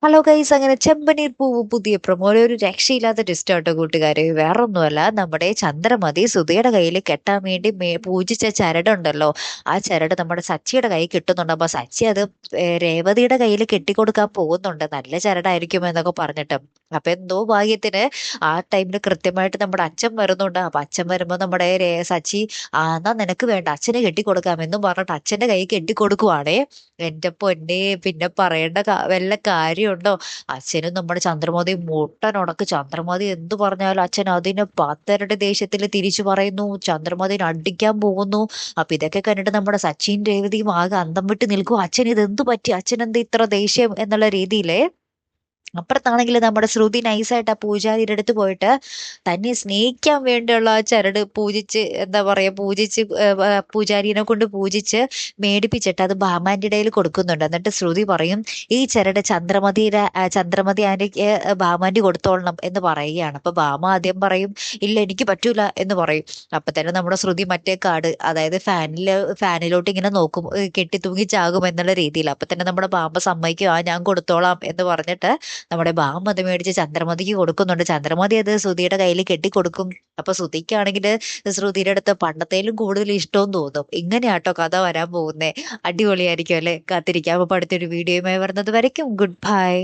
Hello guys, അങ്ങനെ ചെമ്പനീർ പൂവ് പുതിയ പ്രൊമോയിലെ ഒരു രക്ഷയില്ലാത്ത ട്വിസ്റ്റ് ആട്ടോ കൂട്ടുകാര്. വേറൊന്നുമല്ല, നമ്മുടെ ചന്ദ്രമതി സുധയുടെ കയ്യിൽ കെട്ടാൻ വേണ്ടി പൂജിച്ച ചരടുണ്ടല്ലോ. ആ ചരട് നമ്മുടെ സച്ചിയുടെ കയ്യിൽ കിട്ടുന്നുണ്ട്. അപ്പൊ സച്ചി അത് രേവതിയുടെ കയ്യിൽ കെട്ടിക്കൊടുക്കാൻ പോകുന്നുണ്ട്, നല്ല ചരടായിരിക്കും എന്നൊക്കെ പറഞ്ഞിട്ട്. അപ്പൊ എന്തോ ഭാഗ്യത്തിന് ആ ടൈമിൽ കൃത്യമായിട്ട് നമ്മുടെ അച്ഛൻ വരുന്നുണ്ട്. അപ്പൊ അച്ഛൻ വരുമ്പോ നമ്മുടെ സച്ചി എന്നാ നിനക്ക് വേണ്ട, അച്ഛന് കെട്ടിക്കൊടുക്കാം എന്നും പറഞ്ഞിട്ട് അച്ഛന്റെ കൈ കെട്ടിക്കൊടുക്കുവാണേ. എന്റെ പൊന്നെ, പിന്നെ പറയേണ്ട വല്ല കാര്യമുണ്ടോ? അച്ഛനും നമ്മുടെ ചന്ദ്രമതി മുട്ടനുണക്ക്. ചന്ദ്രമതി എന്തു പറഞ്ഞാലും അച്ഛൻ അതിന് പത്തരട്ടി ദേഷ്യത്തിൽ തിരിച്ചു പറയുന്നു, ചന്ദ്രമതിനെ അടിക്കാൻ പോകുന്നു. അപ്പൊ ഇതൊക്കെ കണ്ടിട്ട് നമ്മുടെ സച്ചിൻ രേവതിയും ആകെ അന്തം വിട്ട് നിൽക്കും. അച്ഛൻ ഇത് എന്തു പറ്റി, അച്ഛൻ എന്ത് ഇത്ര ദേഷ്യം എന്നുള്ള രീതിയിലേ. അപ്പുറത്താണെങ്കിൽ നമ്മുടെ ശ്രുതി നൈസായിട്ട് ആ പൂജാരിയുടെ അടുത്ത് പോയിട്ട് തന്നെ സ്നേഹിക്കാൻ വേണ്ടിയുള്ള ആ ചരട് പൂജിച്ച്, എന്താ പറയാ, പൂജിച്ച് പൂജാരിനെ കൊണ്ട് പൂജിച്ച് മേടിപ്പിച്ചിട്ട് അത് ഭാമാന്റെ ഇടയിൽ കൊടുക്കുന്നുണ്ട്. എന്നിട്ട് ശ്രുതി പറയും, ഈ ചരട് ചന്ദ്രമതി ആന്റിക്ക് ഭാമാന്റെ കൊടുത്തോളണം എന്ന് പറയുകയാണ്. അപ്പൊ ഭാമ ആദ്യം പറയും, ഇല്ല എനിക്ക് പറ്റൂല എന്ന് പറയും. അപ്പൊ തന്നെ നമ്മുടെ ശ്രുതി മറ്റേ കാർഡ്, അതായത് ഫാനിലോട്ട് ഇങ്ങനെ നോക്കും, കെട്ടി തൂങ്ങി ചാകും എന്നുള്ള രീതിയിൽ. അപ്പൊ തന്നെ നമ്മുടെ ഭാമ സമ്മതിക്കും, ഞാൻ കൊടുത്തോളാം എന്ന് പറഞ്ഞിട്ട് നമ്മുടെ ബാം അത് മേടിച്ച് ചന്ദ്രമതിക്ക് കൊടുക്കുന്നുണ്ട്. ചന്ദ്രമതി അത് ശ്രുതിയുടെ കയ്യിൽ കെട്ടിക്കൊടുക്കും. അപ്പൊ ശ്രുതിക്കാണെങ്കിൽ ശ്രുതിയുടെ അടുത്ത് പണ്ടത്തേലും കൂടുതൽ ഇഷ്ടവും തോന്നും. ഇങ്ങനെയാട്ടോ കഥ വരാൻ പോകുന്നേ. അടിപൊളിയായിരിക്കും അല്ലെ? കാത്തിരിക്കാം. അപ്പൊ അടുത്തൊരു വീഡിയോയുമായി വരുന്നത് വരയ്ക്കും ഗുഡ് ബൈ.